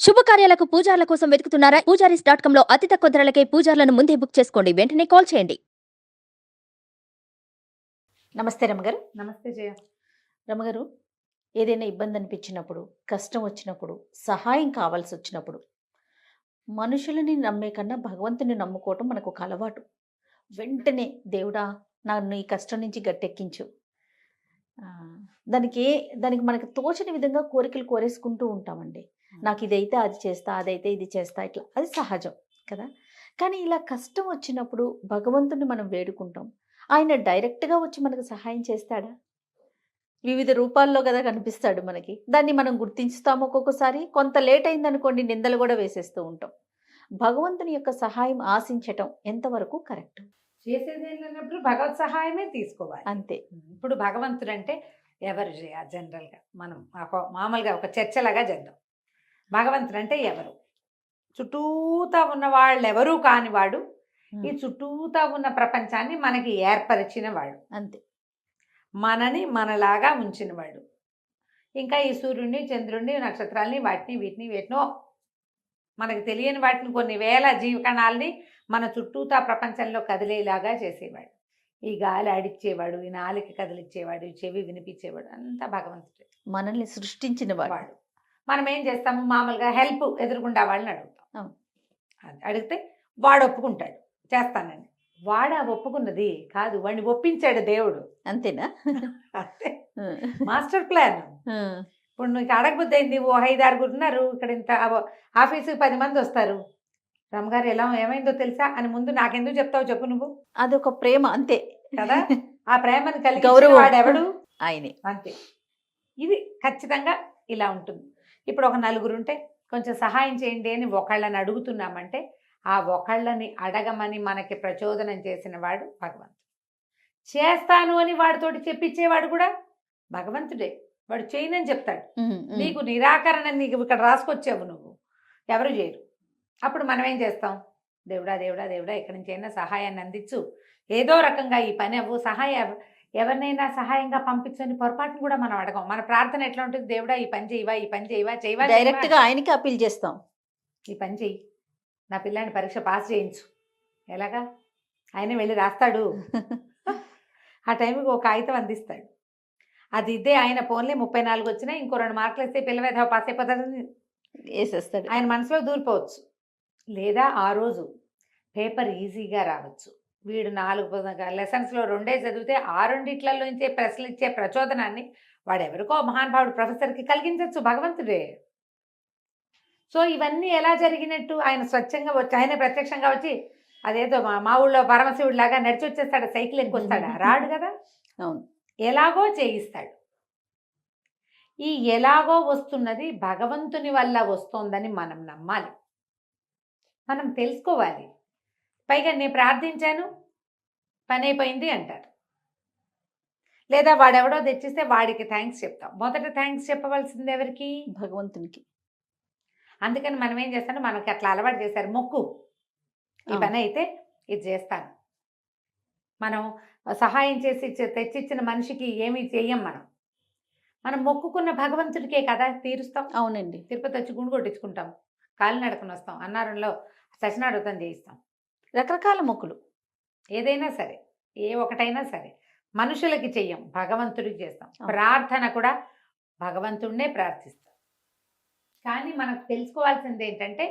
శుభకార్యాలకు పూజార్ల కోసం వెతుకుతున్నారా? పూజారీస్.com లో అతి తక్కువ ధరలకే పూజార్లను ముందే బుక్ చేసుకోండి. వెంటనే కాల్ చేయండి. నమస్తే రమగారు. నమస్తే జయ. రమగారు, ఏదైనా ఇబ్బంది అనిపించినప్పుడు, కష్టం వచ్చినప్పుడు, సహాయం కావాల్సి వచ్చినప్పుడు, మనుషులని నమ్మే కన్నా భగవంతుని నమ్ముకోవటం మనకు ఒక అలవాటు. వెంటనే దేవుడా నన్ను ఈ కష్టం నుంచి గట్టెక్కించు. ఆ, దానికి మనకు తోచని విధంగా కోరికలు కోరేసుకుంటూ ఉంటామండి. నాకు ఇదైతే అది చేస్తా, అదైతే ఇది చేస్తా, ఇట్లా అది సహజం కదా. కానీ ఇలా కష్టం వచ్చినప్పుడు భగవంతుని మనం వేడుకుంటాం. ఆయన డైరెక్ట్గా వచ్చి మనకు సహాయం చేస్తాడా? వివిధ రూపాల్లో కదా కనిపిస్తాడు మనకి. దాన్ని మనం గుర్తించుతాము. ఒక్కొక్కసారి కొంత లేట్ అయిందనుకోండి, నిందలు కూడా వేసేస్తూ ఉంటాం. భగవంతుని యొక్క సహాయం ఆశించటం ఎంతవరకు కరెక్ట్? చేసేది ఏంటన్నప్పుడు భగవత్ సహాయమే తీసుకోవాలి. అంతే. ఇప్పుడు భగవంతుడు అంటే ఎవరు జయ? జనరల్గా మనం మామూలుగా ఒక చర్చలాగా చేద్దాం. భగవంతుడు అంటే ఎవరు? చుట్టూతా ఉన్న వాళ్ళు ఎవరూ కానివాడు, ఈ చుట్టూతా ఉన్న ప్రపంచాన్ని మనకి ఏర్పరిచిన వాడు. అంతే. మనని మనలాగా ఉంచినవాడు. ఇంకా ఈ సూర్యుడిని, చంద్రుడిని, నక్షత్రాలని, వీటిని వేటినో మనకు తెలియని వాటిని కొన్ని వేల జీవకణాలని మన చుట్టూతా ప్రపంచంలో కదిలేలాగా చేసేవాడు. ఈ గాలి ఆడిచ్చేవాడు, ఈ నాలిక కదిలిచ్చేవాడు, ఈ చెవి వినిపించేవాడు, అంతా భగవంతుడే. మనల్ని సృష్టించిన వాడు. మనం ఏం చేస్తాము? మామూలుగా హెల్ప్ ఎదురుకుండా వాళ్ళని అడుగుతాం. అడిగితే వాడు ఒప్పుకుంటాడు, చేస్తానని. వాడు ఒప్పుకున్నది కాదు, వాడిని ఒప్పించాడు దేవుడు. అంతేనా? అంతే. Master plan. ఇప్పుడు నీకు అడగబుద్ధి అయింది, ఓ 5-6 ఉన్నారు ఇక్కడ, ఇంత ఆఫీసుకి 10 మంది వస్తారు. రమ్మగారు ఏమైందో తెలుసా అని ముందు నాకెందుకు చెప్తావు చెప్పు నువ్వు. అదొక ప్రేమ, అంతే కదా. ఆ ప్రేమను కలిగి గౌరవం వాడెవడు? ఆయనే. అంతే. ఇది ఖచ్చితంగా ఇలా ఉంటుంది. ఇప్పుడు ఒక 4 ఉంటే కొంచెం సహాయం చేయండి అని ఒకళ్ళని అడుగుతున్నామంటే ఆ ఒకళ్ళని అడగమని మనకి ప్రచోదనం చేసిన వాడు భగవంతుడు. చేస్తాను అని వాడితోటి చెప్పించేవాడు కూడా భగవంతుడే. వాడు చేయనని చెప్తాడు. నీకు నిరాకరణ నీకు ఇక్కడ రాసుకొచ్చావు, నువ్వు ఎవరు చేయరు. అప్పుడు మనం ఏం చేస్తాం? దేవుడా దేవుడా దేవుడా ఎక్కడి నుంచి అయినా సహాయాన్ని అందించు, ఏదో రకంగా ఈ పని అవ్వు, ఎవరినైనా సహాయంగా పంపించని పొరపాటును కూడా మనం అడగం. మన ప్రార్థన ఎట్లా ఉంటుంది? దేవుడా ఈ పని చేయవా, ఈ పని చేయవా, చేయవా. డైరెక్ట్గా ఆయనకి అప్పీల్ చేస్తాం. ఈ పని చెయ్యి, నా పిల్లాన్ని పరీక్ష పాస్ చేయించు. ఎలాగా? ఆయన వెళ్ళి రాస్తాడు. ఆ టైంకి ఒక కాగితం అందిస్తాడు. అది ఇదే ఆయన ఫోన్లే 34 వచ్చినా ఇంకో 2 మార్కులు వేస్తే పిల్లవేధ పాస్ అయిపోతాడని వేసేస్తాడు. ఆయన మనసులో దూరిపోవచ్చు. లేదా ఆ రోజు పేపర్ ఈజీగా రావచ్చు. వీడు 4 లెసన్స్లో 2 చదివితే ఆ 2 ప్రశ్నలు ఇచ్చే ప్రచోదనాన్ని వాడెవరికో మహానుభావుడు ప్రొఫెసర్కి కలిగించవచ్చు భగవంతుడే. సో ఇవన్నీ ఎలా జరిగినట్టు? ఆయన స్వచ్ఛంగా వచ్చి, ఆయన ప్రత్యక్షంగా వచ్చి అదేదో మా ఊళ్ళో పరమశివుడు లాగా నడిచి వచ్చేస్తాడు, సైకిల్ ఎక్కువస్తాడా? రాడు కదా. అవును. ఎలాగో చేయిస్తాడు. ఈ ఎలాగో వస్తున్నది భగవంతుని వల్ల వస్తోందని మనం నమ్మాలి, మనం తెలుసుకోవాలి. పైగా నేను ప్రార్థించాను పని అయిపోయింది అంటారు. లేదా వాడెవడో తెచ్చిస్తే వాడికి థ్యాంక్స్ చెప్తాం. మొదట థ్యాంక్స్ చెప్పవలసింది ఎవరికి? భగవంతునికి. అందుకని మనం ఏం చేస్తాం? మనకి అట్లా అలవాటు చేశారు, మొక్కు, ఈ పని అయితే ఇది చేస్తాను. మనం సహాయం చేసి తెచ్చిచ్చిన మనిషికి ఏమీ చెయ్యం. మనం మొక్కుకున్న భగవంతుడికే కదా తీరుస్తాం. అవునండి. తిరుపతి వచ్చి గుండు కొట్టించుకుంటాం, కాలు నడకను వస్తాం, అన్నారంలో సచినాడుతం చేయిస్తాం. రకరకాల మొక్కులు ఏదైనా సరే, ఏ ఒకటైనా సరే మనుషులకి చెయ్యం, భగవంతుడికి చేస్తాం. ప్రార్థన కూడా భగవంతుడినే ప్రార్థిస్తాం. కానీ మనకు తెలుసుకోవాల్సింది ఏంటంటే,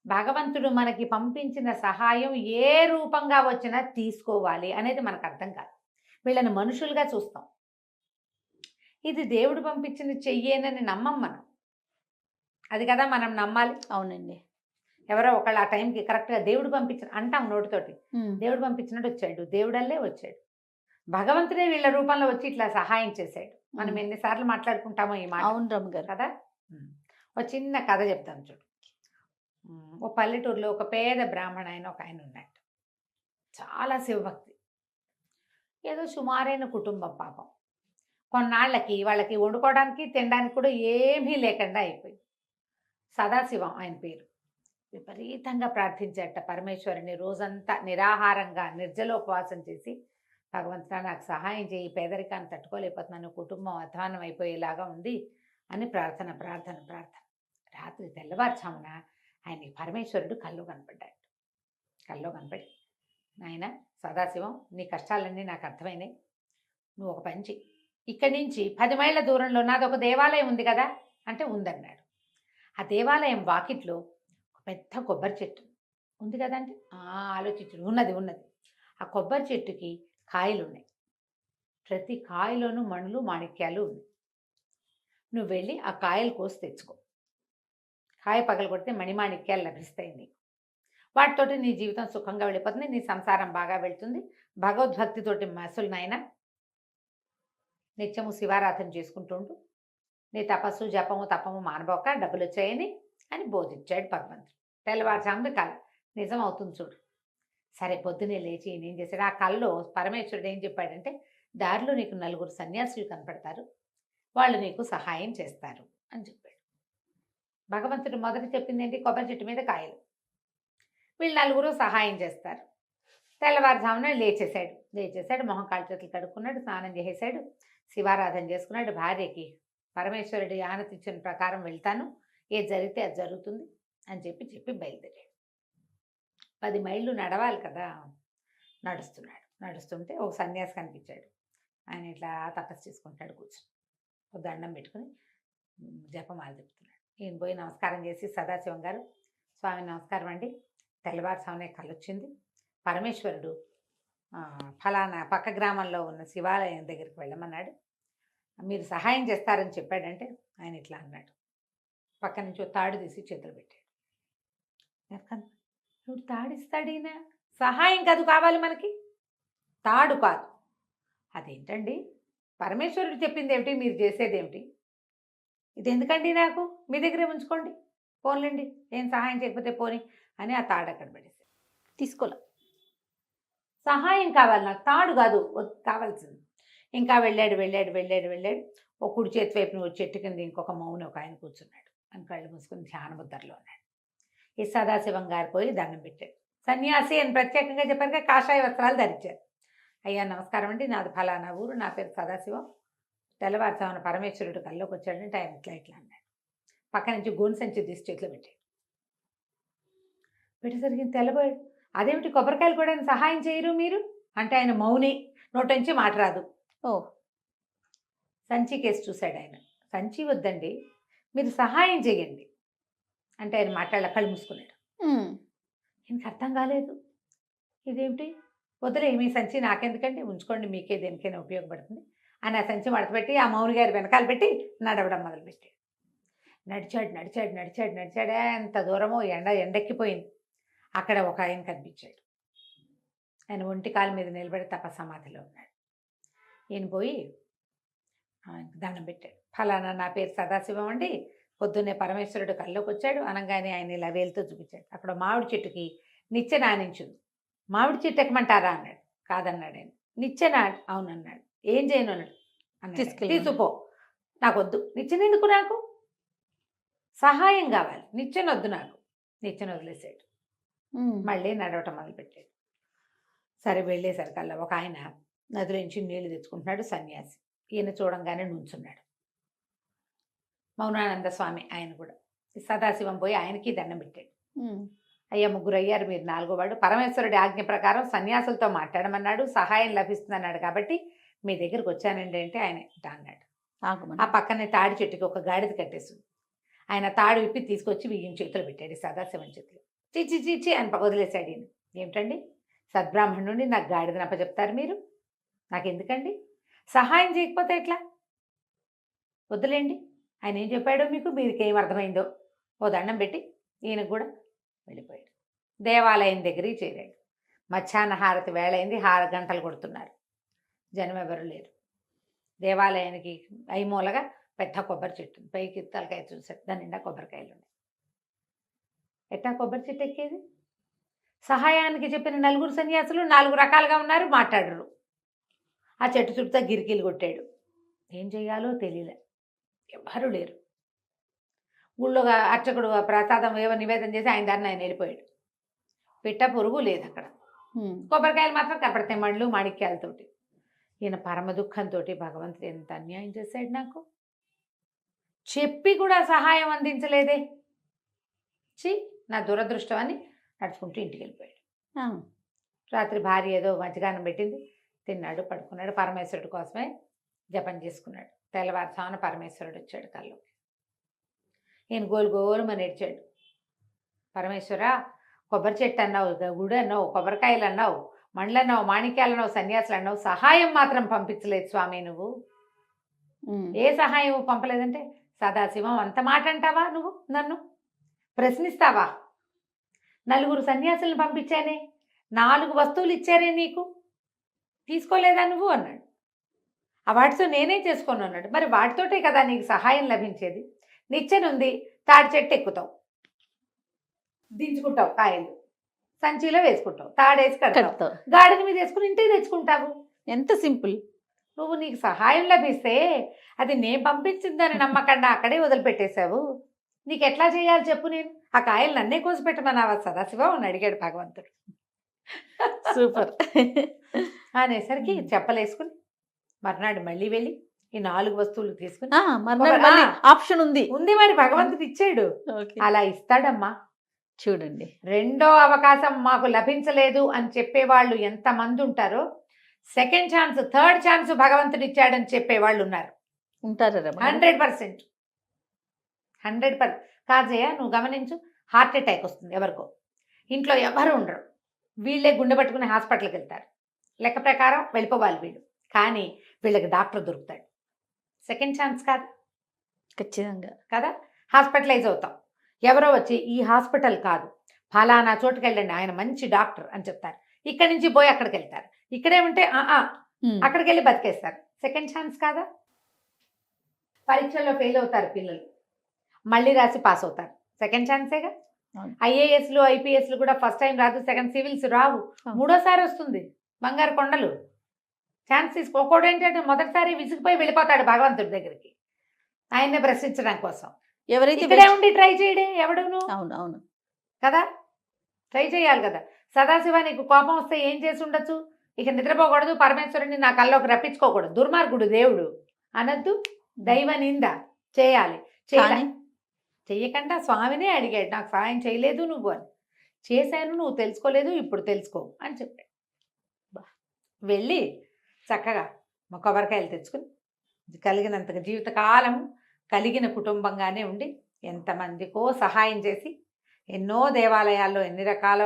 భగవంతుడు మనకి పంపించిన సహాయం ఏ రూపంగా వచ్చినా తీసుకోవాలి అనేది మనకు అర్థం కాదు. వీళ్ళని మనుషులుగా చూస్తాం. ఇది దేవుడు పంపించిన చెయ్యేనని నమ్మం మనం. అది కదా మనం నమ్మాలి. అవునండి. ఎవరో ఒకళ్ళు ఆ టైంకి కరెక్ట్గా దేవుడు పంపించిన అంటాం నోటితోటి, దేవుడు పంపించినట్టు వచ్చాడు, దేవుడల్లే వచ్చాడు. భగవంతుడే వీళ్ళ రూపంలో వచ్చి ఇట్లా సహాయం చేశాడు. మనం ఎన్నిసార్లు మాట్లాడుకుంటామో ఈ మాట. అవును రమ్మ గారు. కదా. ఒక చిన్న కథ చెప్తాను చూడు. ఓ పల్లెటూరులో ఒక పేద బ్రాహ్మణ ఒక ఆయన ఉన్నాడు. చాలా శివభక్తి, ఏదో సుమారైన కుటుంబం. పాపం కొన్నాళ్ళకి వాళ్ళకి వండుకోవడానికి తినడానికి కూడా ఏమీ లేకుండా అయిపోయింది. సదాశివం ఆయన పేరు. విపరీతంగా ప్రార్థించేట పరమేశ్వరుని. రోజంతా నిరాహారంగా నిర్జలోపవాసం చేసి, భగవంతుడా నాకు సహాయం చేయి, పేదరికాన్ని తట్టుకోలేకపోతున్నాను, కుటుంబం అధ్వానం అయిపోయేలాగా ఉంది అని ప్రార్థన. రాత్రి తెల్లవారుజామున ఆయనకి పరమేశ్వరుడు కల్లో కనపడ్డాడు. కల్లో కనపడి, నాయన సదాశివం, నీ కష్టాలన్నీ నాకు అర్థమైనాయి. నువ్వు ఒక పని చెయ్యి, ఇక్కడి నుంచి 10 మైళ్ళ దూరంలో నాదొక దేవాలయం ఉంది కదా అంటే ఉందన్నాడు. ఆ దేవాలయం వాకిట్లో ఒక పెద్ద కొబ్బరి చెట్టు ఉంది కదా అంటే ఆలోచించు, ఉన్నది ఉన్నది. ఆ కొబ్బరి చెట్టుకి కాయలు ఉన్నాయి. ప్రతి కాయలోనూ మణులు మాణిక్యాలు ఉన్నాయి. నువ్వు వెళ్ళి ఆ కాయలు కోసి తెచ్చుకో. కాయ పగలు కొడితే మణిమాణిక్యాలు లభిస్తాయి నీకు. వాటితోటి నీ జీవితం సుఖంగా వెళ్ళిపోతుంది, నీ సంసారం బాగా వెళ్తుంది. భగవద్భక్తితోటి మసులు నాయన నిత్యము శివారాధన చేసుకుంటూ ఉంటూ నీ తపస్సు జపము తపము మానబోక డబ్బులు వచ్చాయని అని బోధించాడు భగవంతుడు. తెల్లవారుజామున కళ నిజం అవుతుంది చూడు. సరే పొద్దునే లేచి ఏం చేశాడు, ఆ కళలో పరమేశ్వరుడు ఏం చెప్పాడంటే, దారిలో నీకు 4 సన్యాసులు కనపడతారు, వాళ్ళు నీకు సహాయం చేస్తారు అని చెప్పాడు. భగవంతుడు మొదట చెప్పింది ఏంటి, కొబ్బరి చెట్టు మీద కాయలు. వీళ్ళు 4 సహాయం చేస్తారు. తెల్లవారుజామున లేచేశాడు, మొహం కాళ్ళు చేతులు కడుక్కున్నాడు, స్నానం చేసేసాడు, శివారాధన చేసుకున్నాడు. భార్యకి పరమేశ్వరుడి ఆనతి ఇచ్చిన ప్రకారం వెళ్తాను, ఏది జరిగితే అది జరుగుతుంది అని చెప్పి బయలుదేరాడు. 10 మైళ్ళు నడవాలి కదా. నడుస్తుంటే ఒక సన్యాసి కనిపించాడు. ఆయన ఇట్లా తపస్సు చేసుకుంటాడు, కూర్చుని ఒక దండం పెట్టుకుని జపమాల చెప్తున్నాడు. ఈయన పోయి నమస్కారం చేసి, సదాశివం గారు, స్వామి నమస్కారం అండి, తెల్లవారుజామునే కలొచ్చింది, పరమేశ్వరుడు ఫలానా పక్క గ్రామంలో ఉన్న శివాలయం దగ్గరికి వెళ్ళమన్నాడు, మీరు సహాయం చేస్తారని చెప్పాడంటే ఆయన ఇట్లా అన్నాడు. పక్క నుంచి ఓ తాడు తీసి చేతులు పెట్టాడు. ఇప్పుడు తాడిస్తాడీన, సహాయం కాదు కావాలి మనకి, తాడు కాదు. అదేంటండి, పరమేశ్వరుడు చెప్పింది ఏమిటి, మీరు చేసేది ఏమిటి, ఇది ఎందుకండి నాకు, మీ దగ్గరే ఉంచుకోండి, పోన్లేండి, ఏం సహాయం చేయకపోతే పోని అని ఆ తాడు అక్కడ పడేసాడు. తీసుకోలే. సహాయం కావాలి నాకు, తాడు కాదు కావాల్సింది. ఇంకా వెళ్ళాడు. ఒక కుడి చేతి వైపు నువ్వు చెట్టు కింద ఇంకొక మౌని ఒక ఆయన కూర్చున్నాడు. అని కళ్ళు మూసుకుని ధ్యాన ముద్రలో ఉన్నాడు. ఈ సదాశివం గారు పోయి దండం పెట్టాడు. సన్యాసి అని ప్రత్యేకంగా చెప్పారు, కాషాయ వస్త్రాలు ధరించారు. అయ్యా నమస్కారం అండి, నాది ఫలానా ఊరు, నా పేరు సదాశివం, తెల్లవారుజామున పరమేశ్వరుడు కల్లోకి వచ్చాడంటే ఆయన ఇట్లా అన్నాడు. పక్క నుంచి గోను సంచి తీసి చేతిలో పెట్టాడు. పెట్టేసరికి తెల్లబోయాడు. అదేమిటి, కొబ్బరికాయలు కూడా సహాయం చేయరు మీరు అంటే ఆయన మౌని, నోటి నుంచి మాట రాదు. సంచి కేసు చూశాడు ఆయన. సంచి వద్దండి, మీరు సహాయం చేయండి అంటే ఆయన మాట్లాడాల, కళ్ళు మూసుకున్నాడు. ఈయనకి అర్థం కాలేదు, ఇదేమిటి, వదిలే మీ సంచి నాకెందుకంటే, ఉంచుకోండి, మీకే దేనికైనా ఉపయోగపడుతుంది అని ఆ సంచి మడతపెట్టి ఆ మౌని గారి వెనకాల పెట్టి నడవడం మొదలుపెట్టాడు. నడిచాడు. ఎంత దూరమో ఎండెక్కిపోయింది. అక్కడ ఒక ఆయన కనిపించాడు. ఆయన ఒంటి కాలు మీద నిలబడి తపసమాధిలో ఉన్నాడు. ఈయన పోయి దండం పెట్టాడు. ఫలానా నా పేరు సదాశివం అండి, పొద్దున్నే పరమేశ్వరుడు కల్లోకి వచ్చాడు అనగానే ఆయన ఇలా వేలుతో చూపించాడు. అక్కడ మామిడి చెట్టుకి నిచ్చెన ఆనించుంది. మామిడి చెట్టు ఎక్కమంటారా అన్నాడు. కాదన్నాడు ఆయన. నిచ్చెన అవునన్నాడు. ఏం చేయను అన్నాడు. తీసుకుపో, నాకు వద్దు, నిచ్చెన ఎందుకు, నాకు సహాయం కావాలి, నిచ్చెన వద్దు నాకు. నిచ్చెన వదిలేసాడు. మళ్ళీ నడవటం మొదలుపెట్టాడు. సరే వెళ్ళేసరికల్లా ఒక ఆయన నదిలో నుంచి నీళ్లు తెచ్చుకుంటున్నాడు, సన్యాసి. ఈయన చూడంగానే నుంచున్నాడు. మౌనానంద స్వామి ఆయన కూడా. సదాశివం పోయి ఆయనకి దండం పెట్టాడు. అయ్యా 3 అయ్యారు, మీరు 4వ వాడు. పరమేశ్వరుడి ఆజ్ఞ ప్రకారం సన్యాసులతో మాట్లాడమన్నాడు, సహాయం లభిస్తుందన్నాడు, కాబట్టి మీ దగ్గరకు వచ్చానండి అంటే ఆయన ఇట్లా అన్నాడు. ఆ పక్కనే తాడి చెట్టుకి ఒక గాడిద కట్టేస్తుంది. ఆయన తాడు విప్పి తీసుకొచ్చి ఈయన చేతులు పెట్టాడు, సదాశివం చేతులు. చిచ్చి అని వదిలేశాడు. ఈయన ఏమిటండి, సద్బ్రాహ్మణుడిని నాకు గాడిదని అప్పచెప్తారు మీరు, నాకెందుకండి, సహాయం చేయకపోతే ఎట్లా, వద్దులేండి. ఆయన ఏం చెప్పాడో మీకు, మీకేం అర్థమైందో. ఓ దండం పెట్టి ఈయనకు కూడా వెళ్ళిపోయాడు. దేవాలయం దగ్గరికి చేరాడు. మధ్యాహ్న హారతి వేళ అయింది, 6 గంటలు కొడుతున్నారు, జనం ఎవరు లేరు. దేవాలయానికి ఐమూలగా పెద్ద కొబ్బరి చెట్టు, పైకి తలకాయ చూసాడు, దాని నిండా కొబ్బరికాయలు ఉన్నాయి. ఎట్టా కొబ్బరి చెట్టు ఎక్కేది? సహాయానికి చెప్పిన 4 సన్యాసులు 4 రకాలుగా ఉన్నారు, మాట్లాడరు. ఆ చెట్టు చుట్టూ గిరికీలు కొట్టాడు. ఏం చేయాలో తెలియలే, ఎవ్వరూ లేరు. ఊళ్ళోగా అర్చకుడు ప్రసాదం ఏవో నివేదన చేసి ఆయన దాన్ని ఆయన వెళ్ళిపోయాడు. పిట్ట పురుగు లేదు అక్కడ. కొబ్బరికాయలు మాత్రం కనపడతాయి, మళ్ళు మాణిక్యాలతోటి. ఈయన పరమ దుఃఖంతో, భగవంతుడు ఎంత అన్యాయం చేశాడు నాకు, చెప్పి కూడా సహాయం అందించలేదే, ఛీ నా దురదృష్టం అని నడుచుకుంటూ ఇంటికి వెళ్ళిపోయాడు. ఆ, రాత్రి భార్య ఏదో మధ్యాహ్నం పెట్టింది, తిన్నాడు, పడుకున్నాడు. పరమేశ్వరుడి కోసమే జపం చేసుకున్నాడు. తెల్లవారుజామున పరమేశ్వరుడు వచ్చాడు కల్లోకి. ఈయన గోలు గోలుమని ఏడ్చాడు. పరమేశ్వర, కొబ్బరి చెట్టు అన్నావు, గుడి అన్నావు, కొబ్బరికాయలు అన్నావు, మండలు అన్నావు, మాణిక్యాలు అన్నావు, సన్యాసులు అన్నావు, సహాయం మాత్రం పంపించలేదు స్వామి నువ్వు. ఉమ్, ఏ సహాయం పంపలేదంటే, సదాశివం అంత మాట అంటావా నువ్వు? నన్ను ప్రశ్నిస్తావా? 4 సన్యాసులను పంపించానే, 4 వస్తువులు ఇచ్చారే నీకు, తీసుకోలేదా నువ్వు అన్నాడు. ఆ వాటితో నేనే చేసుకోను అన్నాడు. మరి వాటితోటే కదా నీకు సహాయం లభించేది. నిచ్చెనుంది, తాడి చెట్టు ఎక్కుతావు, దించుకుంటావు, కాయలు సంచిలో వేసుకుంటావు, తాడేసి కడతావు, కడతావు. గాడిద మీద వేసుకుని ఇంటికి తెచ్చుకుంటావు. ఎంత సింపుల్. నువ్వు నీకు సహాయం లభిస్తే అది నేను పంపించిందని నమ్మకండా అక్కడే వదిలిపెట్టేశావు. నీకు ఎట్లా చేయాలి చెప్పు? నేను ఆ కాయలు నన్నే కోసి పెట్టమన్నావా సదాశివం అని అడిగాడు భగవంతుడు. సూపర్. అనేసరికి చెప్పలేసుకుని మర్నాడు మళ్ళీ వెళ్ళి ఈ 4 వస్తువులు తీసుకుని మర్నాడు మళ్ళీ ఆప్షన్ ఉంది. ఉంది మరి భగవంతుడు ఇచ్చాడు. ఓకే. అలా ఇస్తాడమ్మా. చూడండి. రెండో అవకాశం మాకు లభించలేదు అని చెప్పేవాళ్ళు ఎంతమంది ఉంటారో, సెకండ్ ఛాన్స్, థర్డ్ ఛాన్స్ భగవంతుడు ఇచ్చాడని చెప్పేవాళ్ళు ఉన్నారు. ఉంటారా 100%. 100%. కాజయ్య నువ్వు గమనించు, హార్ట్ అటాక్ వస్తుంది ఎవరికో, ఇంట్లో ఎవరు ఉండరు, వీళ్ళే గుండె పట్టుకుని హాస్పిటల్కి వెళ్తారు. లెక్క ప్రకారం వెళ్ళిపోవాలి వీళ్ళు, కానీ వీళ్ళకి డాక్టర్ దొరుకుతాడు. సెకండ్ ఛాన్స్ కాదు ఖచ్చితంగా కదా. హాస్పిటలైజ్ అవుతాం, ఎవరో వచ్చి ఈ హాస్పిటల్ కాదు ఫలానా చోటుకి వెళ్ళండి, ఆయన మంచి డాక్టర్ అని చెప్తారు. ఇక్కడి నుంచి పోయి అక్కడికి వెళ్తారు. ఇక్కడే ఉంటే అక్కడికి వెళ్ళి బతికేస్తారు. సెకండ్ ఛాన్స్ కాదా. పరీక్షల్లో ఫెయిల్ అవుతారు పిల్లలు, మళ్ళీ రాసి పాస్ అవుతారు. సెకండ్ ఛాన్సేగా. అవును. ఐఏఎస్లు ఐపీఎస్లు కూడా ఫస్ట్ టైం రాదు, సెకండ్ సివిల్స్ రావు, అవును. 3ఓసారి వస్తుంది. బంగారు కొండలు. ఛాన్స్ తీసుకోకూడదు. ఏంటంటే మొదటిసారి విసిగిపోయి వెళ్ళిపోతాడు భగవంతుడి దగ్గరికి ఆయన్నే ప్రశ్నించడం కోసం. ఎవరైతే ఇక్కడే ఉండి ట్రై చేయడే ఎవడును అవును అవును కదా. ట్రై చేయాలి కదా. సదాశివ నీకు కోపం వస్తే ఏం చేసి ఉండొచ్చు? ఇక నిద్రపోకూడదు, పరమేశ్వరుని నా కల్లోకి రప్పించుకోకూడదు, దుర్మార్గుడు దేవుడు అనద్దు, దైవ నింద చేయాలి. కానీ చెయ్యకుండా స్వామినే అడిగాడు, నాకు సహాయం చేయలేదు నువ్వు అని. చేశాను, నువ్వు తెలుసుకోలేదు, ఇప్పుడు తెలుసుకో అని చెప్పాడు. వెళ్ళి చక్కగా మా కొబ్బరికాయలు తెచ్చుకుని కలిగినంతగా జీవితకాలం కలిగిన కుటుంబంగానే ఉండి ఎంతమందికో సహాయం చేసి ఎన్నో దేవాలయాల్లో ఎన్ని రకాల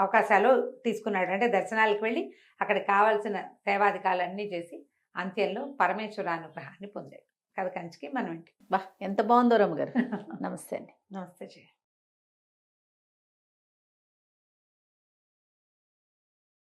అవకాశాలు తీసుకున్నాడు. అంటే దర్శనాలకు వెళ్ళి అక్కడికి కావాల్సిన సేవాధికాలన్నీ చేసి అంత్యంలో పరమేశ్వర అనుగ్రహాన్ని పొందాడు. కథ కంచికి మనం ఇంటి. ఎంత బాగుందో రమ్మగారు. నమస్తే అండి. నమస్తే జయ.